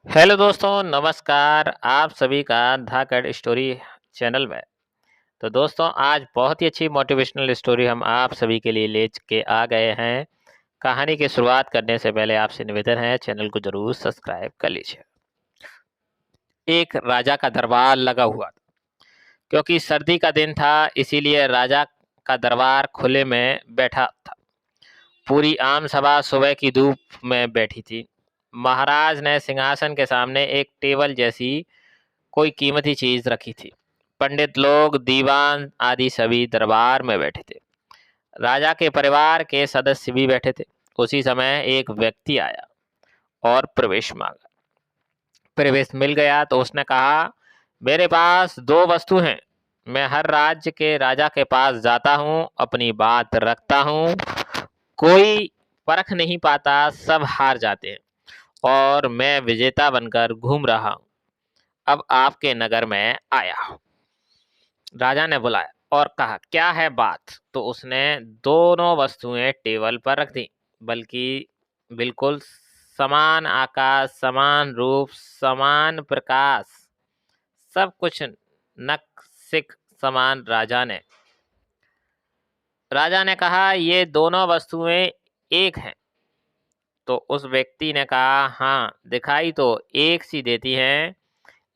Hello दोस्तों, नमस्कार। आप सभी का धाकड़ स्टोरी चैनल में। तो दोस्तों, आज बहुत ही अच्छी मोटिवेशनल स्टोरी हम आप सभी के लिए ले के आ गए हैं। कहानी की शुरुआत करने से पहले आपसे निवेदन है, चैनल को ज़रूर सब्सक्राइब कर लीजिए। एक राजा का दरबार लगा हुआ था। क्योंकि सर्दी का दिन था, इसीलिए राजा का दरबार खुले में बैठा था। पूरी आम सभा सुबह की धूप में बैठी थी। महाराज ने सिंहासन के सामने एक टेबल जैसी कोई कीमती चीज रखी थी। पंडित लोग, दीवान आदि सभी दरबार में बैठे थे। राजा के परिवार के सदस्य भी बैठे थे। उसी समय एक व्यक्ति आया और प्रवेश मांगा। प्रवेश मिल गया तो उसने कहा, मेरे पास दो वस्तु हैं। मैं हर राज्य के राजा के पास जाता हूँ, अपनी बात रखता हूँ। कोई परख नहीं पाता, सब हार जाते हैं और मैं विजेता बनकर घूम रहा हूँ। अब आपके नगर में आया हूँ। राजा ने बुलाया और कहा, क्या है बात? तो उसने दोनों वस्तुएं टेबल पर रख दी, बल्कि बिल्कुल समान आकार, समान रूप, समान प्रकाश, सब कुछ नक समान। राजा ने कहा, ये दोनों वस्तुएं एक हैं। तो उस व्यक्ति ने कहा, हाँ, दिखाई तो एक सी देती हैं,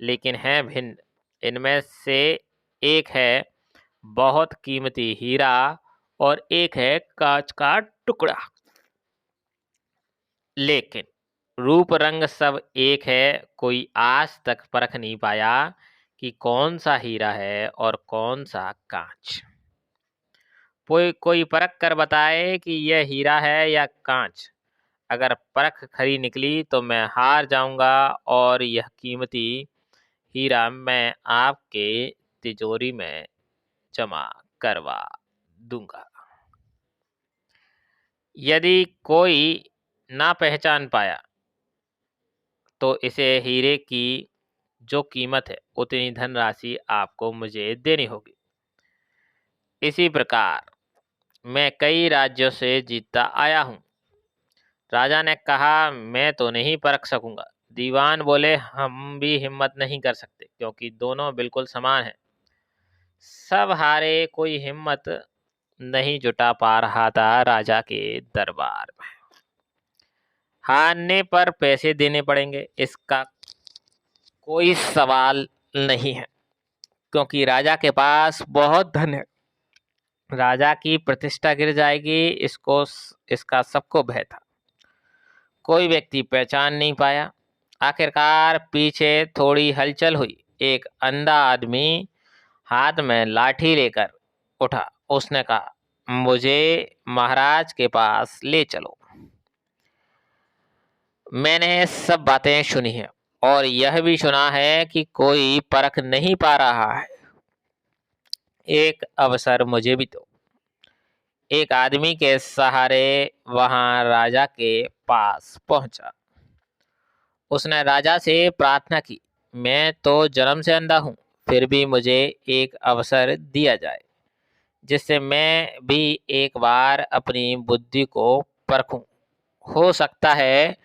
लेकिन हैं भिन्न। इनमें से एक है बहुत कीमती हीरा और एक है कांच का टुकड़ा। लेकिन रूप रंग सब एक है। कोई आज तक परख नहीं पाया कि कौन सा हीरा है और कौन सा कांच। कोई कोई परख कर बताए कि यह हीरा है या कांच। अगर परख खरी निकली तो मैं हार जाऊंगा और यह कीमती हीरा मैं आपके तिजोरी में जमा करवा दूंगा। यदि कोई ना पहचान पाया तो इसे हीरे की जो कीमत है उतनी धनराशि आपको मुझे देनी होगी। इसी प्रकार मैं कई राज्यों से जीतता आया हूँ। राजा ने कहा, मैं तो नहीं परख सकूंगा। दीवान बोले, हम भी हिम्मत नहीं कर सकते, क्योंकि दोनों बिल्कुल समान हैं। सब हारे, कोई हिम्मत नहीं जुटा पा रहा था राजा के दरबार में। हारने पर पैसे देने पड़ेंगे, इसका कोई सवाल नहीं है, क्योंकि राजा के पास बहुत धन है। राजा की प्रतिष्ठा गिर जाएगी, इसका सबको भय था। कोई व्यक्ति पहचान नहीं पाया। आखिरकार पीछे थोड़ी हलचल हुई। एक अंधा आदमी हाथ में लाठी लेकर उठा। उसने कहा, मुझे महाराज के पास ले चलो। मैंने सब बातें सुनी है और यह भी सुना है कि कोई परख नहीं पा रहा है। एक अवसर मुझे भी दो। एक आदमी के सहारे वहां राजा के पास पहुंचा। उसने राजा से प्रार्थना की, मैं तो जन्म से अंधा हूं, फिर भी मुझे एक अवसर दिया जाए, जिससे मैं भी एक बार अपनी बुद्धि को परखूं। हो सकता है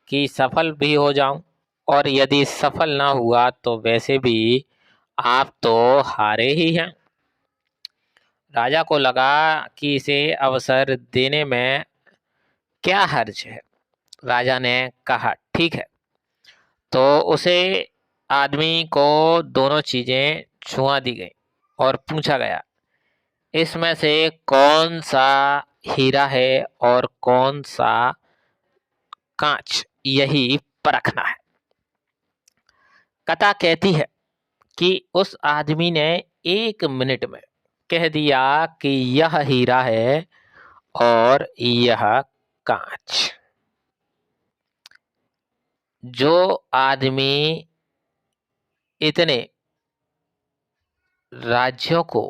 कि सफल भी हो जाऊं, और यदि सफल ना हुआ तो वैसे भी आप तो हारे ही हैं। राजा को लगा कि इसे अवसर देने में क्या हर्ज है। राजा ने कहा, ठीक है। तो उसे आदमी को दोनों चीजें छुआ दी गई और पूछा गया, इसमें से कौन सा हीरा है और कौन सा कांच, यही परखना है। कथा कहती है कि उस आदमी ने 1 मिनट में कह दिया कि यह हीरा है और यह कांच। जो आदमी इतने राज्यों को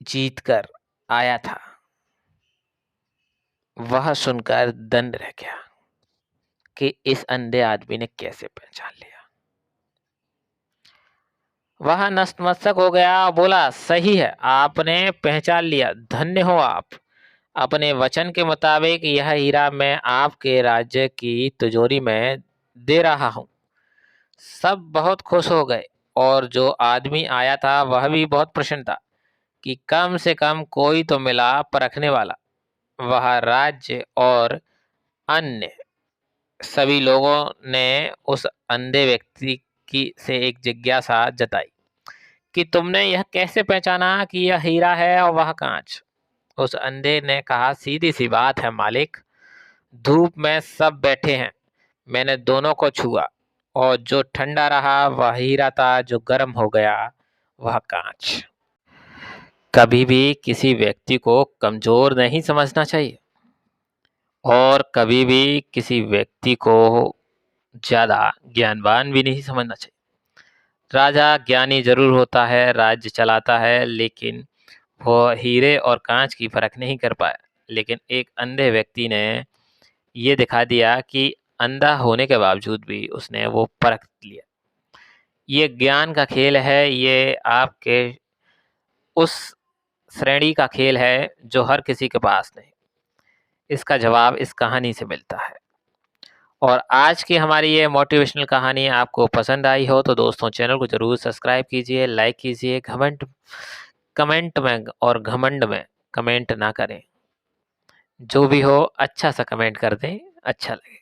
जीतकर आया था, वह सुनकर दंड रह गया कि इस अंधे आदमी ने कैसे पहचान लिया। वह नतमस्तक हो गया और बोला, सही है, आपने पहचान लिया, धन्य हो आप। अपने वचन के मुताबिक यह हीरा मैं आपके राज्य की तिजोरी में दे रहा हूँ। सब बहुत खुश हो गए और जो आदमी आया था वह भी बहुत प्रसन्न था कि कम से कम कोई तो मिला परखने वाला। वह राज्य और अन्य सभी लोगों ने उस अंधे व्यक्ति की से एक जिज्ञासा जताई कि तुमने यह कैसे पहचाना कि यह हीरा है और वह कांच। उस अंधे ने कहा, सीधी सी बात है मालिक, धूप में सब बैठे हैं, मैंने दोनों को छुआ और जो ठंडा रहा वह हीरा था, जो गर्म हो गया वह कांच। कभी भी किसी व्यक्ति को कमजोर नहीं समझना चाहिए और कभी भी किसी व्यक्ति को ज्यादा ज्ञानवान भी नहीं समझना चाहिए। राजा ज्ञानी जरूर होता है, राज्य चलाता है, लेकिन वो हीरे और कांच की फर्क नहीं कर पाया। लेकिन एक अंधे व्यक्ति ने ये दिखा दिया कि अंधा होने के बावजूद भी उसने वो परख लिया। ये ज्ञान का खेल है, ये आपके उस श्रेणी का खेल है जो हर किसी के पास नहीं। इसका जवाब इस कहानी से मिलता है। और आज की हमारी ये मोटिवेशनल कहानी आपको पसंद आई हो तो दोस्तों चैनल को ज़रूर सब्सक्राइब कीजिए, लाइक कीजिए, कमेंट में और घमंड में कमेंट ना करें। जो भी हो अच्छा सा कमेंट कर दें, अच्छा लगे।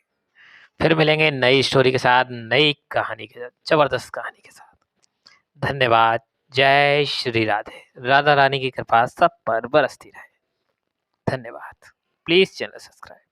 फिर मिलेंगे नई स्टोरी के साथ, नई कहानी के साथ, ज़बरदस्त कहानी के साथ। धन्यवाद। जय श्री राधे। राधा रानी की कृपा सब पर बरसती रहे। धन्यवाद। Please channel subscribe.